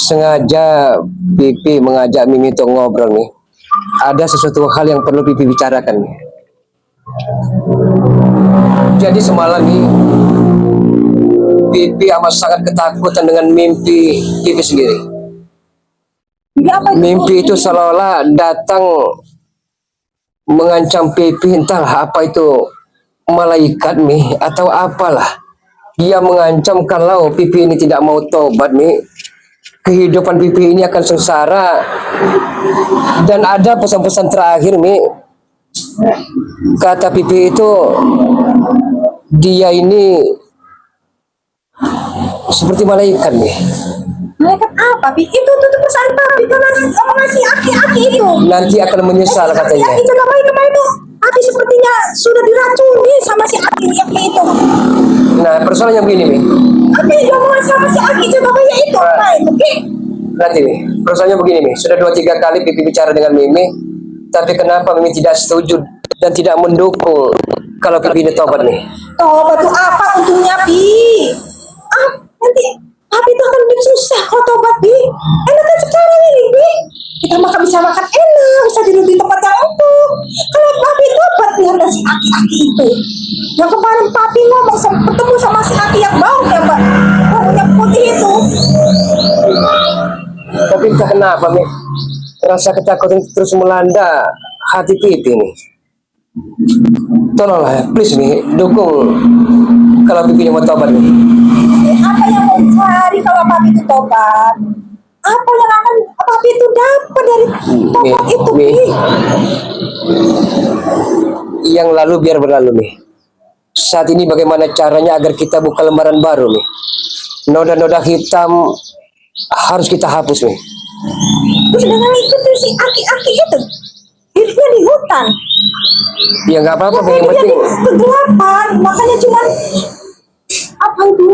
sengaja Pipi mengajak Mimi untuk ngobrol nih. Ada sesuatu hal yang perlu Pipi bicarakan nih. Jadi semalam nih Pipi amat sangat ketakutan dengan mimpi Pipi sendiri. Mimpi itu seolah-olah datang mengancam Pipi, entahlah apa itu, malaikat nih atau apalah. Dia mengancam kalau Pipi ini tidak mau tobat nih, kehidupan Pipi ini akan sengsara. Dan ada pesan-pesan terakhir nih, kata Pipi itu, dia ini seperti malaikat nih. Malaikat apa, Pi? Itu pesan Papi karena masih aki-aki itu. Nanti akan menyesal katanya. Aki itu namanya kemarin itu. Papi sepertinya sudah diracuni sama si aki itu. Nah, persoalannya begini nih. Papi ngomong sama si aki itu namanya itu. Oke. Nanti nih, persoalannya begini nih. Sudah 2-3 kali Pipi bicara dengan Mimi, tapi kenapa Mimi tidak setuju dan tidak mendukung kalau Pipi ini tobat nih? Tobat itu apa untungnya, Pi? Nanti Papi itu akan lebih susah kalau tobat, Pi. Enak kan sekarang ini, Pi. Kita bisa makan enak, bisa tidur di tempat yang empuk. Kalau Papi tobat, lihat si aki-aki itu. Yang kemarin Papi ngomong ketemu sama si aki yang bau ya, Mbak. Baunya putih itu. Tapi entah kenapa nih, rasa ketakutan terus melanda hati Pipi nih. Tolonglah, please nih, dukung kalau Pipi mau tobat nih. Apa yang mau cari kalau Papi itu tobat? Apa yang akan Papi itu dapat dari tobat itu, Pi? Yang lalu biar berlalu nih. Saat ini bagaimana caranya agar kita buka lembaran baru nih? Noda-noda hitam harus kita hapus nih. Terus dengan ikutin si aki-aki itu, hidupnya di hutan. Ya nggak apa-apa, yang Dia penting di kegelapan, makanya cuma apa itu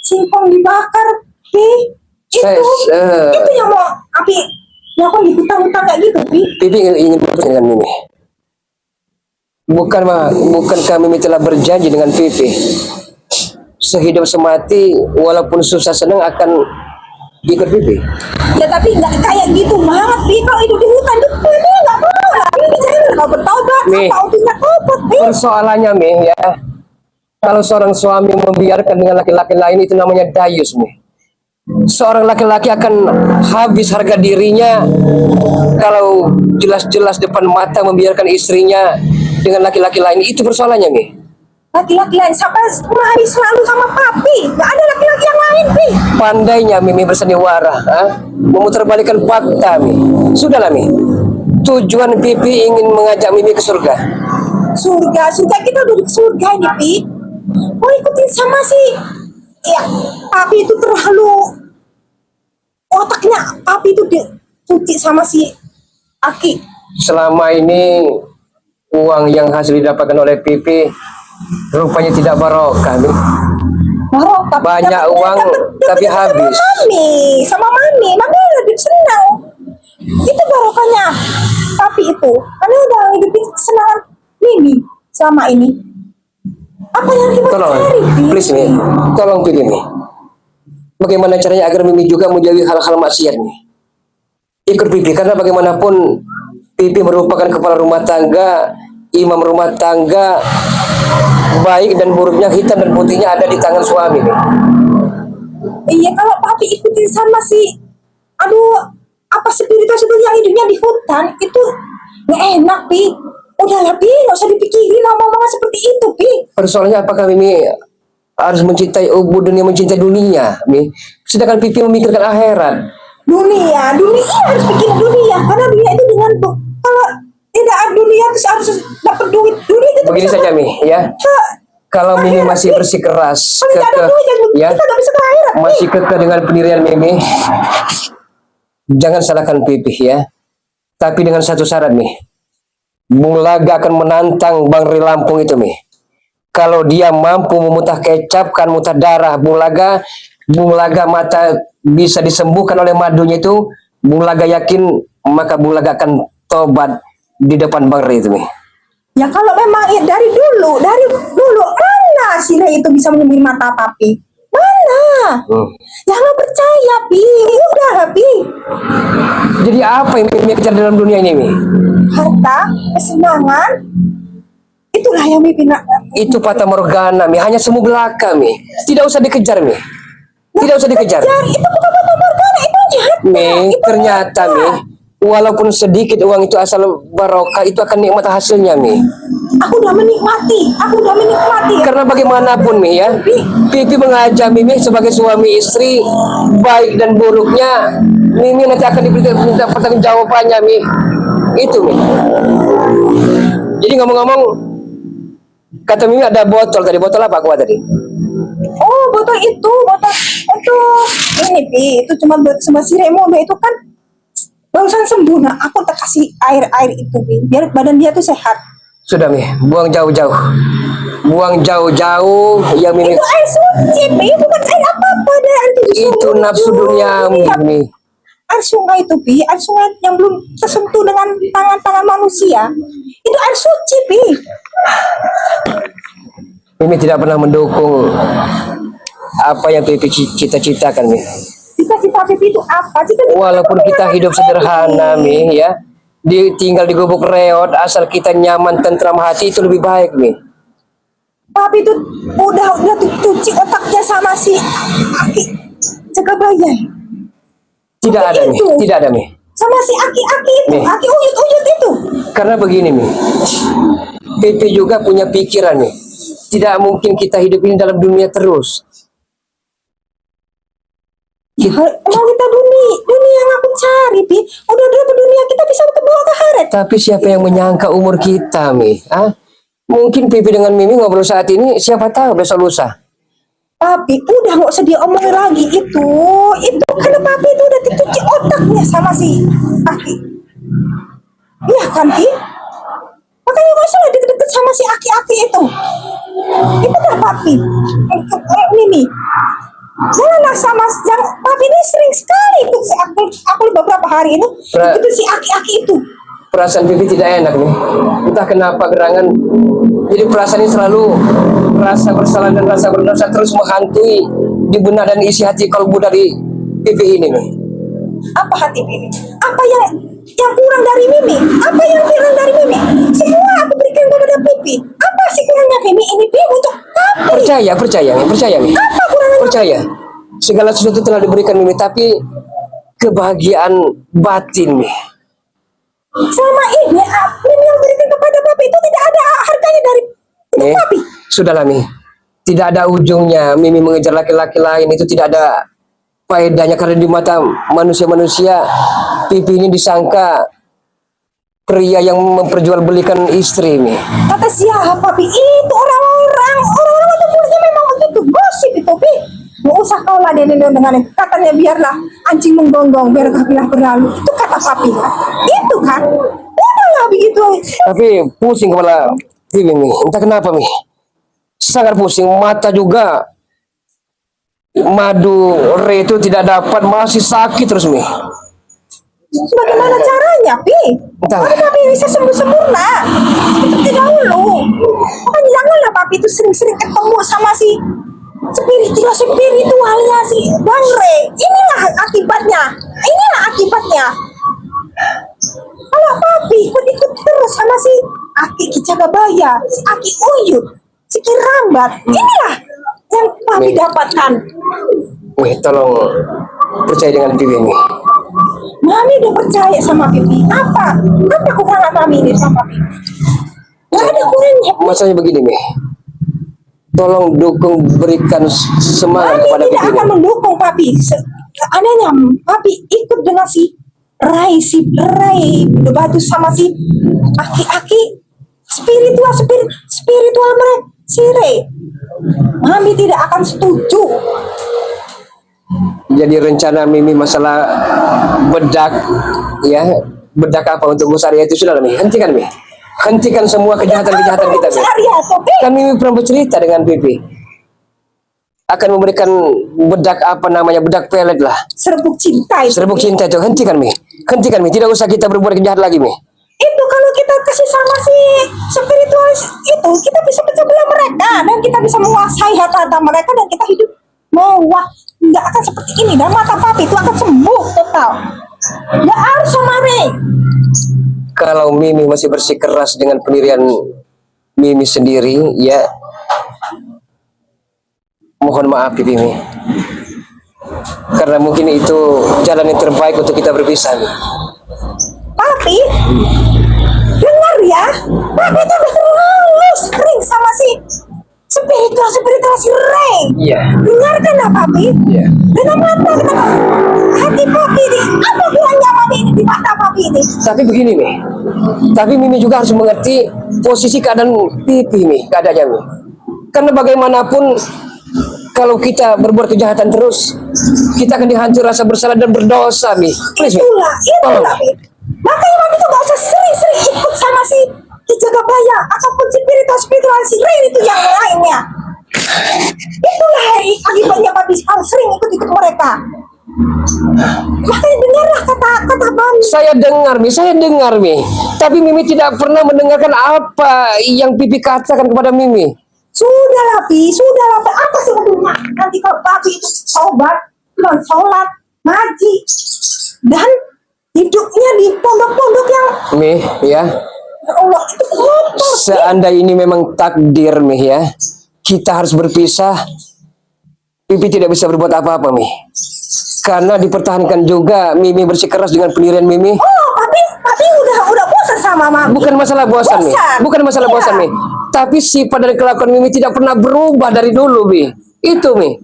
singkong dibakar, Pi. Itu yang mau api melakukan di hutan-hutan kayak gitu, Pi. Pipi ingin bertemu dengan Mimi. Bukankah Mimi telah berjanji dengan Pipi sehidup semati walaupun susah senang akan ikut Pipi? Ya tapi nggak kayak gitu banget, Pi. Kalau hidup di hutan itu Pi nggak mau lah. Pi jangan mau bertobat, apa untungnya tobat, Pi? Persoalannya Mi ya, kalau seorang suami membiarkan dengan laki-laki lain itu namanya dayus Mi. Seorang laki-laki akan habis harga dirinya kalau jelas-jelas depan mata membiarkan istrinya dengan laki-laki lain. Itu persoalannya Mi. Laki-laki lain siapa mari selalu sama Papi? Nggak ada laki-laki yang lain, Pi. Pandainya Mimi bersandiwara, memutarbalikkan fakta Mi. Sudahlah Mi. Tujuan Pipi ingin mengajak Mimi ke surga. Surga kita udah di surga ini, Pi. Mau ikutin sama si ya Papi itu terlalu otaknya Papi itu dicuci sama si Aki. Selama ini uang yang hasil didapatkan oleh Pipi rupanya tidak barokah Mi. Barokah. Banyak uang tapi habis. Sama mami lebih senang. Itu barokahnya Papi itu. Karena udah hidupin kesenangan Mimi selama ini. Apa yang kita cari, Pi? Please nih, tolong Pipi nih. Bagaimana caranya agar Mimi juga menjauhi hal-hal maksiat nih? Ikut Pipi, karena bagaimanapun Pipi merupakan kepala rumah tangga, imam rumah tangga. Baik dan buruknya, hitam dan putihnya ada di tangan suami nih. Iya, kalau Papi ikutin sama si apa spiritus itu yang hidupnya di hutan itu nggak enak, Pi. Udahlah, Pi, nggak usah dipikirin omongan seperti itu, Pi. Persoalannya apakah Mimi harus mencintai ubud dan mencintai dunia, Mi? Sedangkan Pipi memikirkan akhirat. Dunia harus bikin dunia, karena dunia itu dengan kalau tidak ada dunia terus harus dapat duit itu. Begini saja Mi, ya. Kalau Mimi masih bersikeras, masih kekeh dengan pendirian Mimi, jangan salahkan Pipi ya. Tapi dengan satu syarat Mi, Bung Laga akan menantang Bang Ri Lampung itu Mi. Kalau dia mampu memutah kecap, kan mutah darah Bung Laga mata bisa disembuhkan oleh madunya itu, Bung Laga yakin maka Bung Laga akan tobat di depan Bang Ri itu Mi. Ya kalau memang dari dulu mana si Ray itu bisa menyembuhin mata Papi? Mana? Jangan percaya, Pi. Udah, Jadi apa yang Mi kejar dalam dunia ini, Mi? Harta, kesenangan, itulah yang Mi nak. Itu fata morgana, Mi. Hanya semu belaka, Mi. Tidak usah dikejar, Mi. Tidak usah dikejar. Itu bukan fata morgana, itu jahat. Mi, ternyata, Mi, walaupun sedikit uang itu asal barokah, itu akan nikmat hasilnya, Mi. Aku udah menikmati. Karena bagaimanapun, Mi, ya, Pipi mengajak Mimi sebagai suami istri, baik dan buruknya Mimi nanti akan diberi pertanggungjawabannya, Mi. Itu, Mi. Jadi ngomong-ngomong, kata Mimi ada botol tadi. Botol apa aku tadi? Oh, botol itu ini Pi, itu cuma buat sama si Remo, itu kan barusan sembuh. Nah, aku tak kasih air itu Pi, biar badan dia tuh sehat. Sudah, Mi, buang jauh-jauh. Buang jauh-jauh yang Mimi. Itu air suci, Pi, bukan air apa-apa. Itu nafsu dunia, Mi. Air sungai itu, Pi, air sungai yang belum tersentuh dengan tangan-tangan manusia. Itu air suci, Pi. Mimi tidak pernah mendukung apa yang Pipi cita-citakan, Mi. Cita-cita Pipi itu apa? Walaupun kita hidup sederhana, Mi, ya. Tinggal di gubuk reot, asal kita nyaman, tentram hati, itu lebih baik, Mi. Papi itu udah cuci otaknya sama si Aki Jagabaya. Tidak ada, Mi. Tidak ada, Mi. Sama si Aki itu, Mi. Aki uyut itu. Karena begini, Mi. Pipi juga punya pikiran, Mi. Tidak mungkin kita hidup ini dalam dunia terus. Emang kita dunia yang aku cari, Pi. Udah dunia kita bisa bawa ke akhirat. Tapi siapa yang menyangka umur kita, Mi? Ah? Mungkin Pipi dengan Mimi ngobrol saat ini, siapa tahu besok lusa. Papi, udah nggak usah diomongin lagi itu karena Papi itu udah dicuci otaknya sama si Aki. Iya kan, Pi? Makanya nggak usah deket-deket sama si Aki itu. Itu dah Papi. Mimi. Janganlah Papi ini sering sekali ikut si aku beberapa hari ini itu si Aki itu. Perasaan Pipi tidak enak, nih. Entah kenapa gerangan. Jadi perasaan ini selalu rasa bersalah dan rasa berdosa terus menghantui di benak dan isi hati kalbu dari Pipi ini, nih. Apa hati Pipi? Apa yang kurang dari Mimi? Apa yang kurang dari Mimi? Semua aku berikan kepada Pipi. Apa sih kurangnya Mimi ini, Pipi, untuk Papi? Percaya, Mi. Apa kurangnya? Percaya. Segala sesuatu telah diberikan Mimi, tapi kebahagiaan batin, Mi. Selama ini Mimi yang berikan kepada Papi itu tidak ada harganya dari untuk Papi. Sudahlah, Mi. Tidak ada ujungnya Mimi mengejar laki-laki lain, itu tidak ada faedahnya karena di mata manusia-manusia Pipi ini disangka pria yang memperjualbelikan istri, Mi. Kata siapa, Papi? Itu orang-orang itu mulutnya memang begitu gosip itu, Pi. Nggak usah kau ladenin dengan itu. Katanya biarlah anjing menggonggong, biar kafilah berlalu. Itu kata Papi kan? Itu kan? Udahlah begitu. Tapi pusing kepala Pipi, Mi. Entah kenapa, Mi. Sangat pusing, mata juga. Madu re itu tidak dapat, masih sakit terus, Mi. Bagaimana caranya, Pi? Entah. Kalau Papi bisa sembuh sempurna seperti dahulu. Makanya janganlah Papi itu sering-sering ketemu sama si spiritualnya si Bang Re. Inilah akibatnya. Kalau Papi ikut terus sama si Aki Kicagabaya, si Aki Uyut, si Kirambat, inilah yang Papi dapatkan. Mi, tolong percaya dengan Pipi, Mi. Mami udah percaya sama Pipi. Apa kekurangan Mami ini sama Pipi? Gak ada kurangnya. Masalahnya begini, Mi. Tolong dukung, berikan semangat Mami kepada tidak Pipi. akan mendukung Papi. Anehnya Papi ikut dengan si Rai batu sama si Aki spiritual mereka si Rai. Mami tidak akan setuju. Jadi rencana Mimi masalah bedak, ya, bedak apa untuk Musaria itu sudah, Mi. Hentikan, Mi. Hentikan semua kejahatan-kejahatan kita, Mi. Kan Mimi pernah bercerita dengan Pipi akan memberikan bedak apa namanya, bedak pelet lah. Serbuk cinta itu. Serbuk cinta itu. Hentikan, Mi. Tidak usah kita berbuat kejahat lagi, Mi. Itu kalau kita kasih sama si spiritualis itu, kita bisa pecah belah mereka dan kita bisa menguasai harta mereka dan kita hidup mewah. Nggak akan seperti ini dan mata Papi itu akan sembuh total. Nggak harus sama Rey. Kalau Mimi masih bersikeras dengan pendirian Mimi sendiri, ya mohon maaf Mimi. Karena mungkin itu jalan yang terbaik untuk kita berpisah. Papi, dengar ya, Papi itu udah terlalu sering sama si spiritual si Rey. Iya. Dengarkanlah Papi. Iya. Dengan mata hati Papi ini, apa bilangnya Papi ini di mata Papi ini? Tapi begini nih, tapi Mimi juga harus mengerti posisi keadaan Pipi nih, keadaannya nih. Karena bagaimanapun kalau kita berbuat kejahatan terus, kita akan dihantui rasa bersalah dan berdosa, Mi. Please, Mi. Itulah, Mi. Makanya Papi tuh gak usah sering-sering ikut sama si Jagabaya ataupun spiritual si Rey itu yang lainnya. Itulah akibatnya Papi harus sering ikut mereka. Makanya dengarlah kata Mami. Saya dengar, Mi. Tapi Mimi tidak pernah mendengarkan apa yang Pipi katakan kepada Mimi. Sudahlah, Pi. Apa sebetulnya nanti kalau Papi itu sobat, dan sholat, ngaji, dan hidupnya di pondok-pondok yang Mi, ya. ya Allah itu kotor. Seandainya ini memang takdir, Mi, ya. Kita harus berpisah. Pipi tidak bisa berbuat apa-apa, Mi. Karena dipertahankan juga Mimi bersikeras dengan pendirian Mimi. Oh, Papi udah bosan sama Mami. Bukan masalah bosan, Mi. Bukan masalah Iya. bosan, Mi. Tapi sifat dan kelakuan Mimi tidak pernah berubah dari dulu, Mi. Itu, Mi.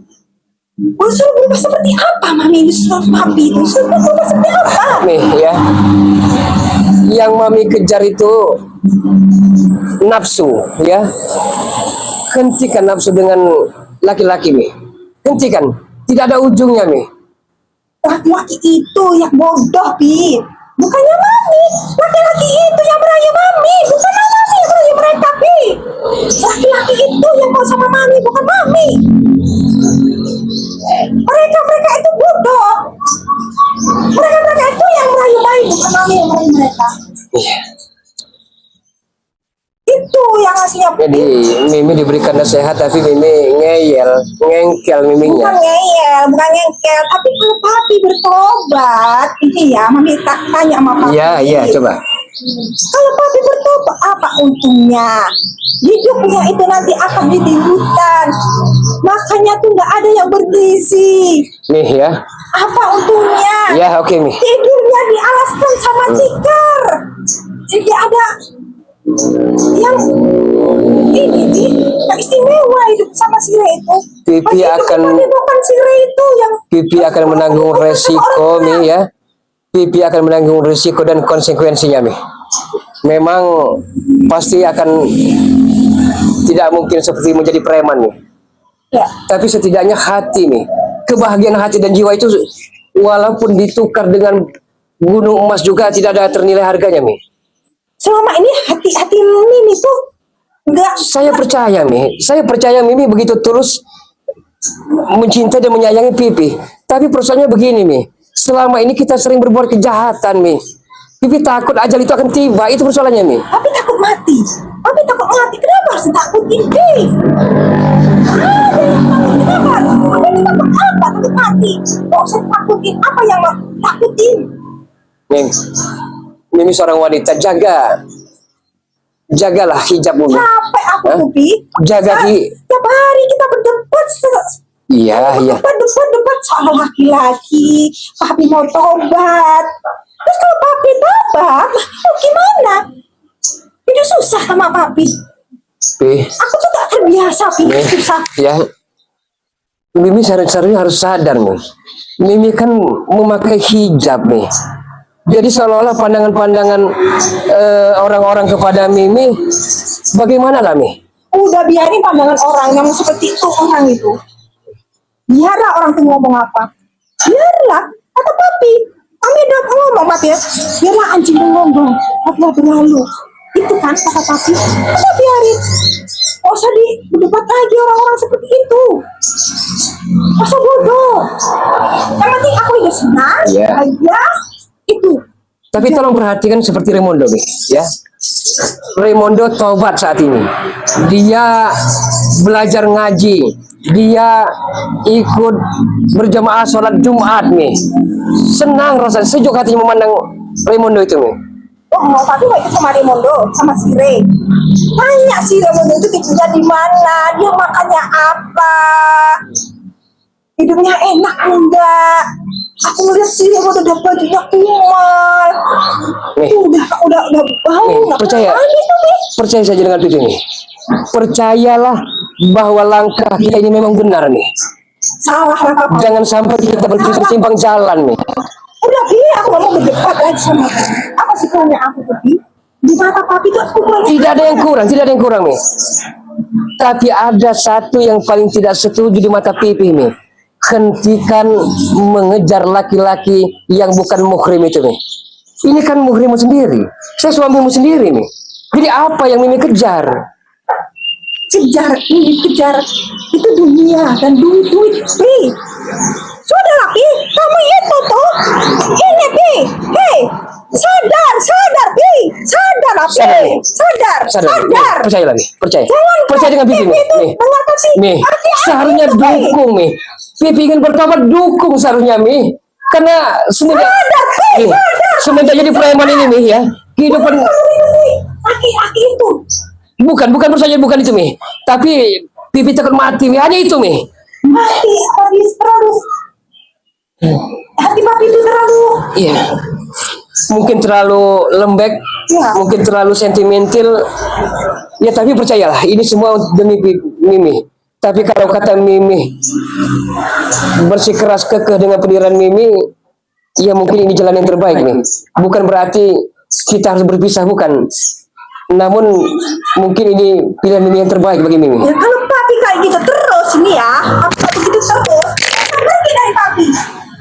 Suruh berubah seperti apa Mami ini suruh Papi itu? Suruh berubah seperti apa? Mi, ya. Yang Mami kejar itu nafsu, ya. Hentikan nafsu dengan laki-laki, Mi. Hentikan. Tidak ada ujungnya, Mi. Laki-laki itu yang bodoh, Pi. Bukannya Mami. Laki-laki itu yang merayu Mami. Bukan Mami yang merayu mereka, Pi. Laki-laki itu yang mau sama Mami, bukan Mami. Mereka itu bodoh. Mereka itu yang merayu Mami, bukan Mami yang merayu mereka. Iya. Itu yang aslinya, Pi. Jadi Mimi diberikan nasihat tapi Mimi ngengkel Bukan Miminya. bukan ngengkel. Tapi kalau Papi bertobat, ini ya, Mami tanya sama Papi. Iya, coba. Kalau Papi bertobat, apa untungnya? Hidupnya itu nanti akan jadi hutan. Makanya tuh nggak ada yang bergizi. Nih ya. Apa untungnya? Ya, oke, Mi. Tidurnya dialaskan sama tikar. Jadi ada yang ini yang istimewa hidup sama si Rey itu. Pipi bukan si Rey itu yang Pipi akan menanggung resiko, Mi, ya. Pipi akan menanggung resiko dan konsekuensinya, Mi. Memang pasti akan tidak mungkin seperti menjadi preman, Mi. ya. Tapi setidaknya hati, Mi. Kebahagiaan hati dan jiwa itu walaupun ditukar dengan gunung emas juga tidak ada ternilai harganya, Mi. Selama ini hati Mimi tuh enggak. Saya percaya, Mi. Saya percaya Mimi begitu tulus mencintai dan menyayangi Pipi. Tapi persoalannya begini, Mi. Selama ini kita sering berbuat kejahatan, Mi. Pipi takut ajal itu akan tiba. Itu persoalannya, Mi. Papi takut mati. Kenapa harus takutin, Pi? Ada yang takut. Kenapa harus? Papi takut apa? Takut mati. Gak usah takutin. Apa yang mau takutin? Mi, Mimi seorang wanita, jagalah hijabmu, Mi. Capek aku Hah? tuh, Pi. Jaga Tiap hari kita berdebat. Iya. Debat soal laki-laki. Papi mau tobat. Terus kalau Papi tobat, mau gimana? Itu susah sama Papi. Pi, Aku tuh gak terbiasa, Pi. Mi, Susah. ya. Mimi seharusnya harus sadar, Mi. Mimi kan memakai hijab, Mi. Jadi seolah-olah pandangan-pandangan orang-orang kepada Mimi bagaimana lah, Mi? Udah biarin pandangan orang yang seperti itu orang itu. Biarlah orang tuh ngomong apa. Biarlah, kata Papi. Kami udah ngomong, Papi ya. Biarlah anjing ngomong. Papi berlalu. Itu kan kata Papi. Udah biarin. Gak usah didebat lagi orang-orang seperti itu. Masa bodoh. Yang penting aku udah senang. Iya. Aja. Itu. Tapi tolong perhatikan seperti Raimondo, Mi, ya. Raimondo tobat saat ini. Dia belajar ngaji. dia ikut berjamaah sholat Jumat nih. Senang rasanya, sejuk hatinya memandang Raimundo itu nih. Oh, tapi mau ikut sama Raimundo, sama si Ray. Tanya si Raimundo itu tidurnya di mana, dia makannya apa, hidupnya enak enggak. Aku ngeliat si Raimundo udah bajunya kumal. Nih. Udah bau. Nih, nggak percaya. pernah gitu, nih. Percaya saja dengan Pipi nih. Percayalah bahwa langkah kita ini memang benar nih. Salah lah papa. Jangan sampai kita bersimpang jalan nih. Udah Pi, aku gak mau berdebat lagi sama kamu. Apa sih kurangnya aku tuh Pi? Di mata papi tuh aku kurang. Tidak ada yang kurang nih. Tapi ada satu yang paling tidak setuju di mata Pipi nih. Hentikan mengejar laki-laki yang bukan muhrim itu nih. Ini kan muhrimmu sendiri. Saya suamimu sendiri nih. Jadi apa yang Mimi kejar? Ini kejar itu dunia dan duit Pi. Sudah lah Pi, kamu itu tuh. Ini Pi, hei, sadar Pi, sadar lah Pi, sadar. Percaya lagi, percaya. Jangan Percaya dengan Pipi nih. itu, dengarkan sih. Nih, seharusnya dukung nih. Pipi ingin bertobat, dukung seharusnya Mi. Karena semenjak Sadar, Pi, nih, sadar. semenjak jadi preman ini Mi ya, kehidupan Laki-laki itu. bukan percaya bukan itu Mi. Tapi Pipi takut mati Mi, hanya itu Mi. Hati terlalu. Hati papi itu terlalu. Iya. Mungkin terlalu lembek, Ya. mungkin terlalu sentimental. Ya tapi percayalah, ini semua demi Mimi. Tapi kalau kata Mimi bersikeras kekeh dengan pendirian Mimi, ya mungkin ini jalan yang terbaik nih. Bukan berarti kita harus berpisah, bukan. Namun mungkin ini pilihan Mimi yang terbaik bagi Mimi. Ya kalau papi kayak gitu terus nih ya, apa begitu terus, saya pergi dari papi.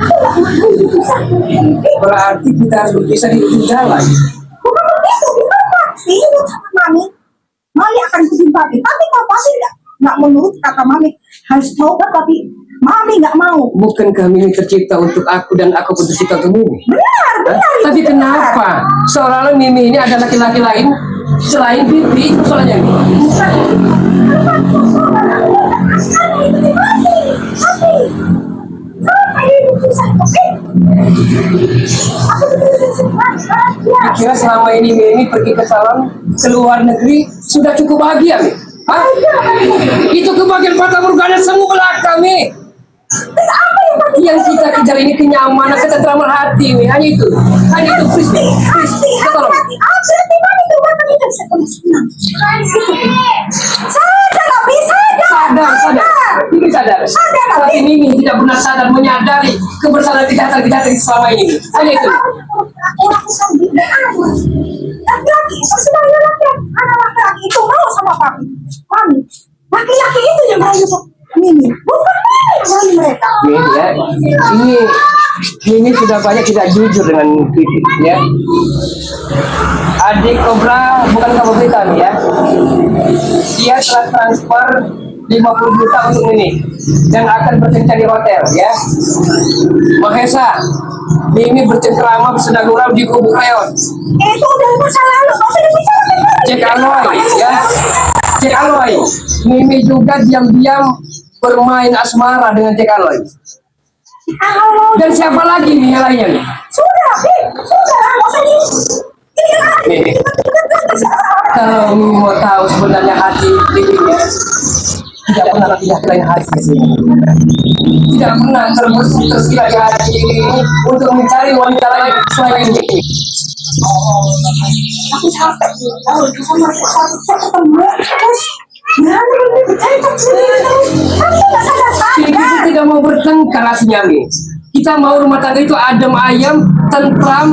Aku nggak mau bisa. Berarti kita harus berpisah di ujung jalan. Bukan begitu, bukan papi itu sama mami. Mami akan ikutin papi. Tapi kalau papi nggak menurut kata mami, harus taubat papi. Mami nggak mau. Bukankah Mimi tercipta untuk aku dan aku pun tercipta untuk Mimi? Benar. Tapi itu kenapa seolah-olah Mimi ini ada laki-laki lain selain Pipi? Itu soalnya Mimi. Kira selama ini Mimi pergi ke salon ke luar negeri sudah cukup bahagia Mi? Hah? Itu kebahagiaan fata morgana semua belaka Mi. Yang kita kejar ini kenyamanan, ketentraman hati Mi. Hanya itu please tolong. Sadar. Mimi sadar. Tapi Mimi tidak pernah sadar menyadari kebersadaran kejahatan selama ini. Hanya itu. Laki-laki, sebenarnya laki-laki itu mau sama papi. Mami, laki-laki itu yang mau sama Mimi, bukan Mimi yang mau mereka. Mimi ya, ini sudah banyak tidak jujur dengan Pipi ya. Adik Kobra bukan kamu berita nih ya. Dia telah transfer 50 juta untuk ini dan akan berkencan di hotel ya. Mahesa, Mimi bercengkrama sedang gurau di kubu Reon. Itu udah masa lalu, nggak usah dibicarakan lagi. Cek Aloy ya. Cek Aloy. Mimi juga diam-diam bermain asmara dengan Cek Aloy. Halo, Dan siapa lagi nih yang lainnya nih? sudah, nggak usah di. Nih, kalau Mimi mau tahu sebenarnya hati Pipinya, tidak pernah lain hati sih. Tidak pernah tersirat di hati ini untuk mencari wanita lain selain ini. Aku capek, tahu kita masih harus ketemu terus. Jangan berbicara terus. Kamu nggak Pipi itu sadar. tidak mau bertengkar aslinya Mi. Kita mau rumah tangga itu adem ayam, tentram.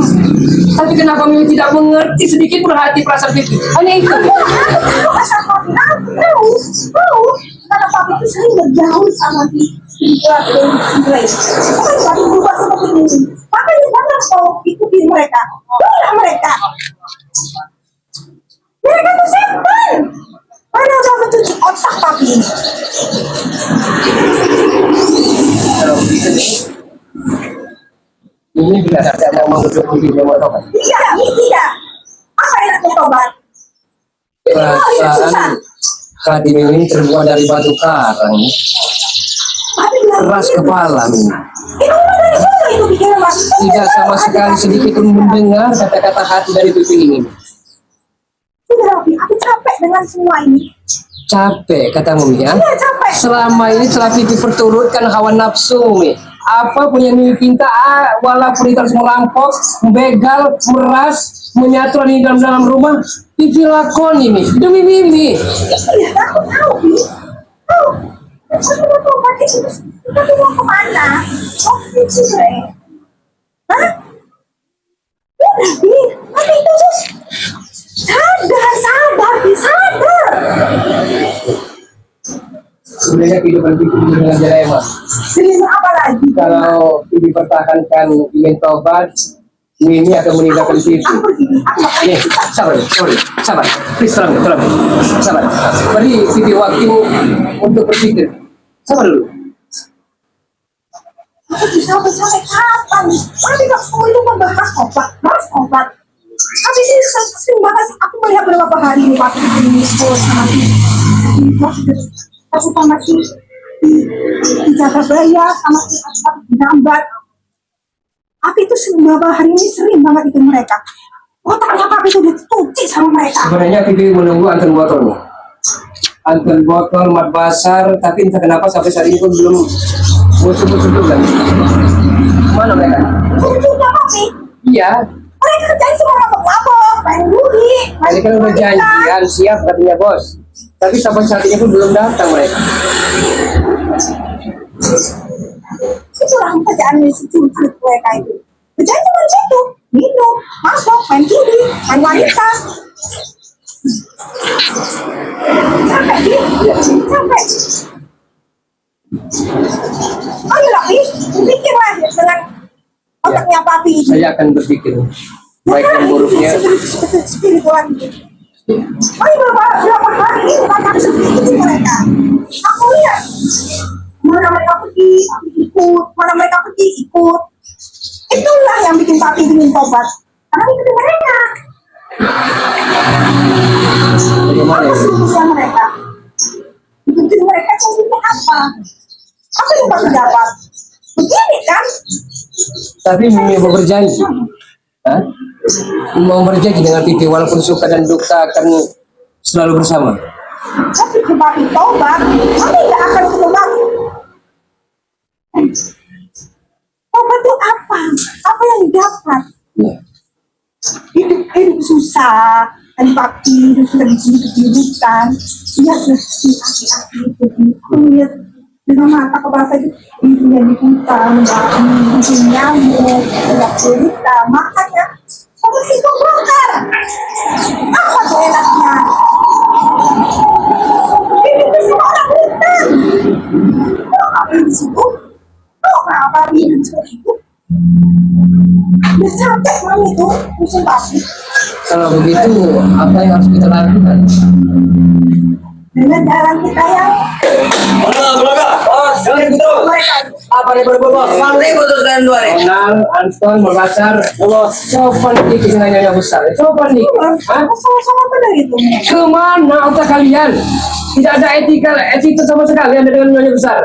Tapi kenapa Mimi tidak mengerti sedikit pun hati perasaan Pipi? Hanya itu. Aku asal papi, aku tahu. Karena papi itu sering bergaul sama si Grace. Papi papi berubah seperti ini. Papi jangan mau ikutin mereka. Tolong mereka. Mereka tuh setan. Mana udah mencuci otak papi ini. Kalau begitu nih, ini bila saya mau berdua di mau tobat. Tidak. Apa yang aku tobat? Perasaan hati Mimi terbuat dari batu karang. keras kepala. Ikaw na dari mana itu pikiran Mas? Tidak sama sekali sedikit pun mendengar kata-kata hati dari pipi ini. Sudah, Pi, aku capek dengan semua ini. Capek katamu Mi, ya? Iya, capek. Selama ini telah pipi perturutkan hawa nafsu Mi. Apapun yang Mimi pinta, walaupun itu harus merampok, membegal, meras, menyatu di dalam rumah, pipi lakoni Mi. Demi Mimi. Iya, aku tahu, Pi. Tahu. Aku mau tobat itu. Tapi mau kemana? Mau ke sini. Hah? Udah, Pi. Tapi itu sus. Sadar, Pi. Sadar. Sebenarnya kehidupan pipi dengan jalan Mas. Serius apa lagi? Kalau dipertahankan ingin tobat, Mimi akan meninggalkan pipi. Aku begini. Aku bakal Nih, sabar. Please, tolong. Sabar. Beri pipi waktu untuk berpikir. Sabar dulu. aku bisa sampai kapan? Tapi kamu itu membahas obat. Tapi sih sering banget aku melihat beberapa hari ini waktu ini sama aku masih di Jakarta sama di Nambat. Tapi itu beberapa hari ini sering banget itu mereka. Otaknya papi itu dituci sama mereka. Sebenarnya pipi menunggu anten botol. Anten botol, mat basar, tapi entah kenapa sampai saat ini pun belum muncul lagi. Mana mereka? Itu juga papi. Iya. Mereka kerjain cuma mabok-mabok, main judi. Tadi kan udah janjian siap katanya bos. Tapi sampai saat ini pun belum datang mereka. Itulah kerjaan cucu mereka itu. Kerjaan cuma situ, minum, mabok, main judi, main wanita. Capek sih, capek. Ayolah, Pi, pikirlah dengan otaknya papi itu. Saya akan berpikir baik dan buruknya. Spiritual itu. Oh, berapa hari ini mereka seperti mereka. Aku lihat mana mereka pergi, aku ikut. Mana mereka pergi, ikut. Itulah yang bikin papi ingin tobat. Karena itu mereka. Bagaimana Apa ya? solusinya mereka? Ikuti mereka solusinya apa? Apa yang mereka dapat? Begini kan? Tapi Mimi mau berjanji. Hah? Mau berjanji dengan pipi walaupun suka dan duka akan selalu bersama. Tapi kembali tobat, kami tidak akan kembali. Tobat itu apa? Apa yang didapat? Ya. Hidup susah, dan papi hidup sudah kehidupan. Lihat si aki-aki itu, aku lihat dengan mata kepala saya itu yang di hutan, di nyamuk, banyak cerita, makanya kamu sih bongkar. Apa tuh enaknya? Ini semua orang hutan. Kalau kamu di situ, kalau apa di situ? Udah capek mam itu, musim papi. Kalau begitu, apa yang harus kita lakukan? Dengan jalan kita yang Apa nih bos? Ribu terus kalian dua nih. Onal, Anton, Makassar, sopan dikit dengan nyonya besar. Sopan dikit. Hah? sama-sama benar itu. Kemana otak kalian? Tidak ada etika sama sekali Anda dengan nyonya besar.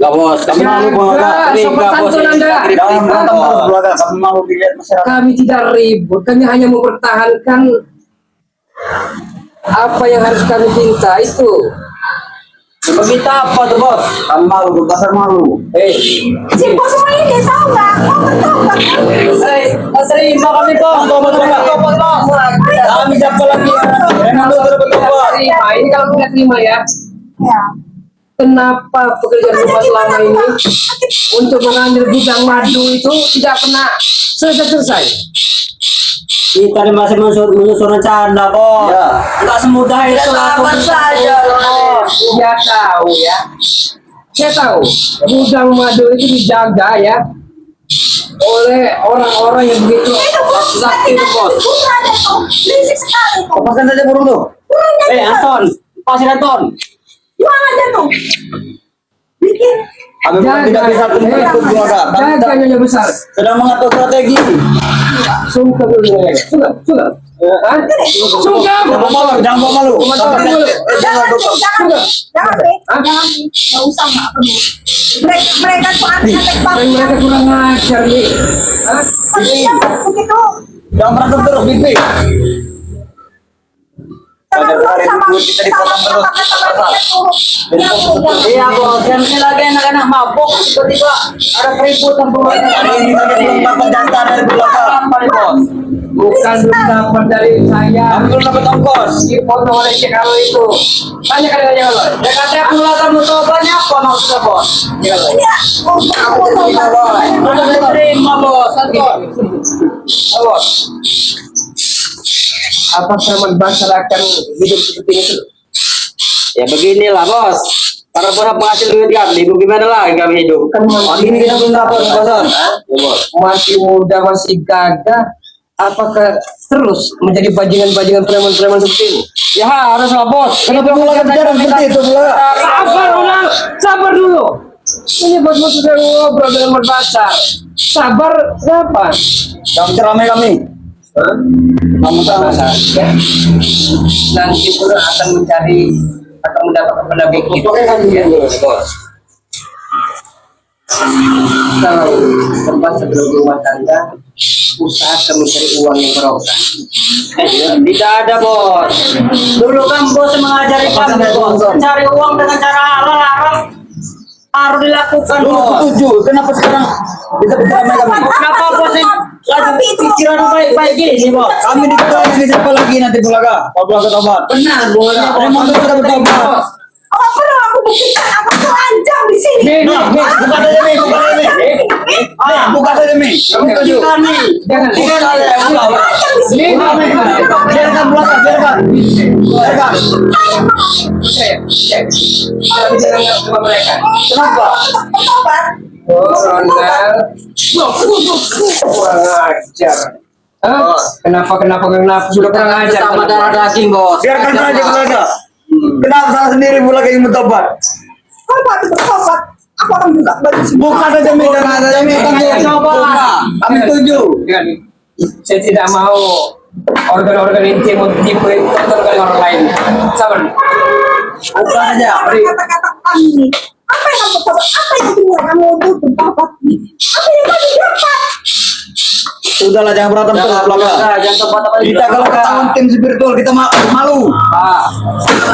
Gak bos, kami malu Jaga sopan santun Anda. Kami malu dilihat masyarakat. Kami tidak ribut, kami hanya mempertahankan apa yang harus kami pinta itu. Kita apa tuh bos? Kami malu, berpasar malu. Si bos semua ini tahu nggak? Kau bertobat kan? Terima kami bos. Tobat bos. Kami siapa lagi? Memang lu bertobat. Terima, ini kalau tidak terima ya. Ya. Kenapa pekerjaan rumah selama ini untuk mengambil gudang madu itu tidak pernah selesai? Kita ini masih menyusun rencana bos. Enggak semudah itu lakukan saja bos. Ya tahu ya. Saya tahu gudang madu itu dijaga ya oleh orang-orang yang begitu sakti itu bos. Kurang itu, berisik sekali tuh. Lepaskan saja burung tuh. Anton, pasir Anton. Jual aja tuh. Bikin. Kami bukan tidak bisa ikut keluarga. Kami Jaga nyonya besar. sedang mengatur strategi. Sumpah dulu nyonya. Sudah. Hah? Sudah, Jangan malu, jangan malu. Jangan, jangan, Pi. Jangan, Pi. Nggak usah, nggak perlu. Mereka tuh antek-antek banget. mereka kurang ajar nih. Hah? Tapi jangan begitu. Jangan berantem terus, Bibi. Sama Ada dulu, hari sama libur kita dipotong terus. Iya, Bos. Yang ini lagi anak-anak mabuk, tiba-tiba ada keributan tuh. Ini tadi belum dapat jatah dari belakang. Apa nih, Bos? Bukan belum dapat dari saya. Kami belum dapat ongkos. Dipotong oleh Cek Alo itu. Tanya kali aja kalau. Ya katanya pengelatan mutobannya apa maksudnya, Bos? Iya, aku tahu banget. Udah diterima, Bos. Santai. Bos. Apakah masyarakat hidup seperti itu? Ya beginilah, Bos. Para penghasil duit kami, gimana lagi kami hidup? Hari ini kita belum dapat ongkosan. Ya, Bos. Masih muda, masih gagah. Apakah terus menjadi bajingan-bajingan preman-preman seperti ini? Ya haruslah, Bos. Kenapa mulai kejaran seperti itu, Bos? Sabar dulu. Ini bos-bos sudah ngobrol dengan berbasar. Sabar, kenapa? Jangan ceramai kami. Kamu tahu ya? Nanti pun akan mendapatkan pendamping itu kan ya, bos. Kalau tempat sebelum rumah tangga, usahakan mencari uang yang barokah. Tidak ada, Bos. Dulu kan Bos mengajari kami, Bos, mencari uang dengan cara haram harus dilakukan, Bos. Setuju. Kenapa sekarang bisa bersama kami? Kenapa Bos lagi pikiran baik-baik gini, Bos? Kami diketahui dengan siapa lagi nanti Bulaga? Pak Bulaga Tobat. Benar, Bulaga. Remon sudah bertobat. Oh, perlu aku buktikan aku telanjang di sini. Buka saja, Mi. Buka saja, Mi. Buka saja, Mi. Kami setuju. Jangan. Biarkan Bulaga, biarkan. Biarkan. Jangan sama mereka. Kenapa? Bertobat. Ronald, kurang ajar. Hah? Kenapa sudah kurang ajar? Sama darah daging, Bos. Biarkan saja Bulaga. Kenapa salah sendiri Bulaga yang bertobat? Kalau aku bertobat, aku akan buka baju sini. Buka saja, Mi. Buka saja, Mi. Kami setuju. Saya tidak mau organ-organ intim tipe organ orang lain. Sabar. Buka saja. Kata-kata kami. Apa yang kamu bertobat? Apa yang keluar kamu untuk bertobat? Apa yang kamu dapat? Sudahlah, jangan berantem terus, Bulaga. Jangan tempat-tempat. Kita kalau ketahuan tim spiritual kita malu.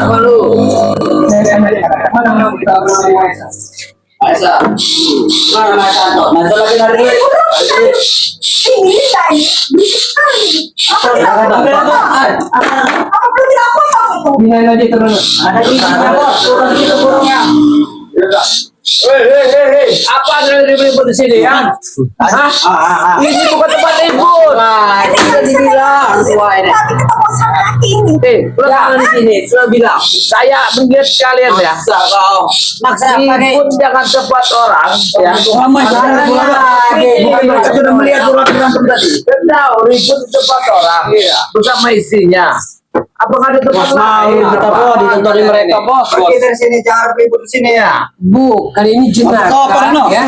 Malu. Mana kita Aisyah. Mana Santo? Nanti lagi nari. Ini tadi berisik sekali. Apa yang kamu dapat? Apa belum dilakukan itu? Bilang aja terus. Ada di sana, Bos. Turun situ burungnya. Hei, apa ada ribut di sini ya? Hah? Ini bukan tempat ribut. Nah, itu sudah dibilang. Wah, ini. Tapi ketemu sama laki ini. Pulang di sini. Sudah bilang, saya mengingat kalian ya. Maksa kau. Maksa apa nih? Ribut jangan tempat orang. Ya. Lama sekarang Bulaga. Bukan mereka sudah melihat Bulaga berantem tadi. Tahu ribut di tempat orang. Bersama istrinya. Apakah ada tempat lain? Kita bawa ditonton di mereka, Bos. Pergi dari sini, jangan ribut di sini ya. Bukan ini jenaka ya.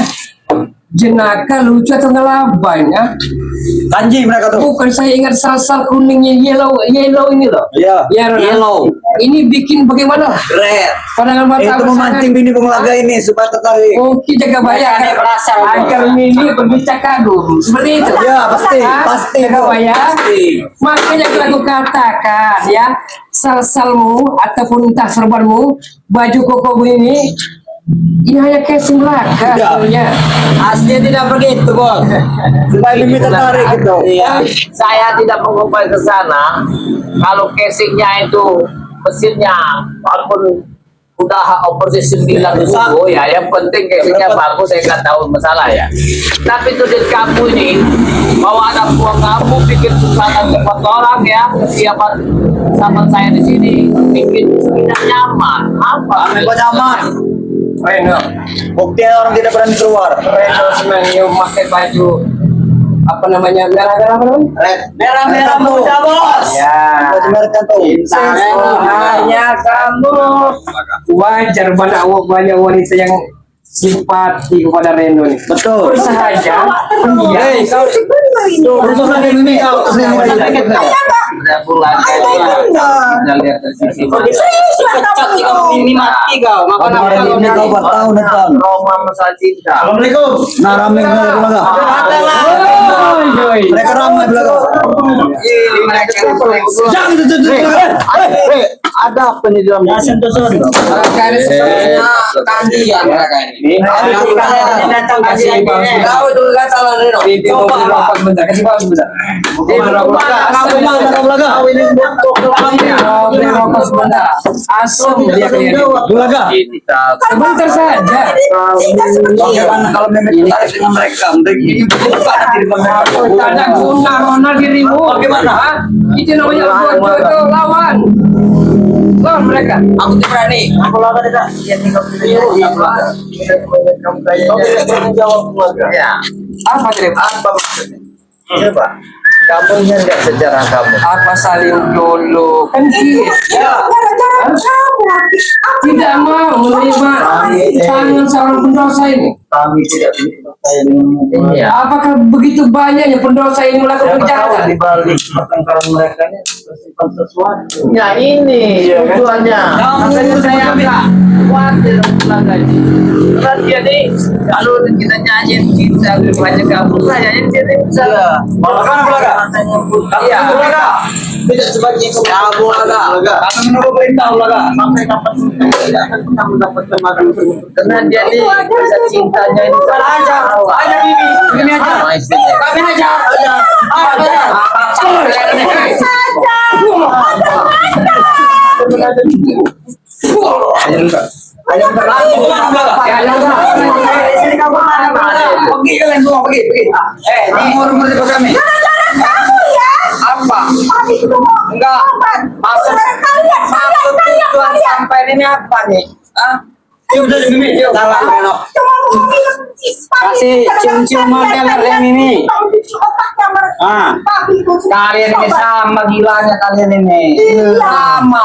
Jenaka lucu atau ngelaban ya? Kanji mereka tuh. Bukan, saya ingat sal-sal kuningnya yellow ini loh. Iya. Ya, Ronald. Yellow. Ini bikin bagaimana? Red. Pandangan mata Itu memancing bini pengelaga ini supaya tertarik. Mungkin jaga bayar Mereka merasa, agar Mimi berbicara kagum seperti itu. Ya, pasti, Hah? pasti, Jaga Bos. bayar. Pasti. Makanya aku katakan ya, sal-salmu ataupun entah serbanmu, baju kokomu ini hanya casing belaka Tidak. sebenarnya. Aslinya tidak begitu, Bos. Supaya Mimi tertarik gitu. Iya, saya tidak mengumpai ke sana. Kalau casingnya itu mesinnya walaupun udah operasi 9 dulu ya, yang penting casingnya bagus, saya nggak tahu masalah ya. Tapi itu di kamu ini bawa anak buah kamu bikin susah cepat orang ya, siapa sama saya di sini bikin tidak nyaman. Apa? Kami kok nyaman. Reno, Bukti orang tidak berani keluar. Reno senang pakai baju apa namanya, merah-merah apa namanya? Red. Merah-merah muda, Bos. Ya. Bos merah tuh. Hanya kamu wajar banyak wanita yang simpati kepada Reno nih. Betul. Saja. Hei, kau Benar ini. urusan Mimi kau. Saya enggak ada Bulaga. Ay, ganda. Kita lihat dari sisi mana. Serius lah kamu itu. Ini mati kau. Makan apa kau Ini kau buat tahu nih kan. Roma masalah cinta. Assalamualaikum. Nah ramai nggak belaga. Mereka ramai belaga. Jangan itu Ada apa nih dalam Kandian mereka ini. datang kasih Kau itu nggak salah nih. Kasih paham sebentar. Kamu mana kau belaga? Beli rokok sebentar. Asam dia kayaknya. Belaga. Sebentar saja. Tidak seperti itu. Bagaimana kalau memet tarik dengan mereka? Mereka ini bukan diri mereka. Tanda guna Ronald dirimu. Bagaimana? Ha? Itu namanya itu lawan. Lawan mereka. Aku tidak berani. Aku lawan tidak. Dia tinggal kamu jawab keluarga. Ya. Apa tidak? Apa maksudnya? Coba. Kamu ingat nggak sejarah kamu? Apa saling dulu? Kan gitu. Gara-gara kamu lagi. Tidak mau menerima tangan seorang pendosa ini. Kami tidak percaya dengan Iya. Apakah begitu banyaknya pendosa ini melakukan kejahatan? di balik pertengkaran mereka ini bersifat sesuatu. Ya ini tujuannya. Makanya saya agak khawatir lagi. Karena dia nih kalau kita nyanyi kita banyak kamu saja dia bisa. Malah kan belaga. Iya. Belaga. Tidak sebagai kamu ada. Kami menunggu perintah belaga. Sampai kapan tidak akan pernah mendapatkan makan Karena dia nih bisa cintanya ini Salah aja. Aja Bibi. Ini aja. Kami aja. Pergi kalian semua pergi. Umur di kami. Kamu ya. Apa? Tapi itu mau Enggak. Maksud kalian. tujuan sampai ini apa nih? Hah? Cium saja Mimi. Salah Reno. Cuma mau minum Kasih cium-ciuman kalian, Mimi. Otaknya Ah. Papi itu Kalian ini sama gilanya kalian ini. Gila. Sama.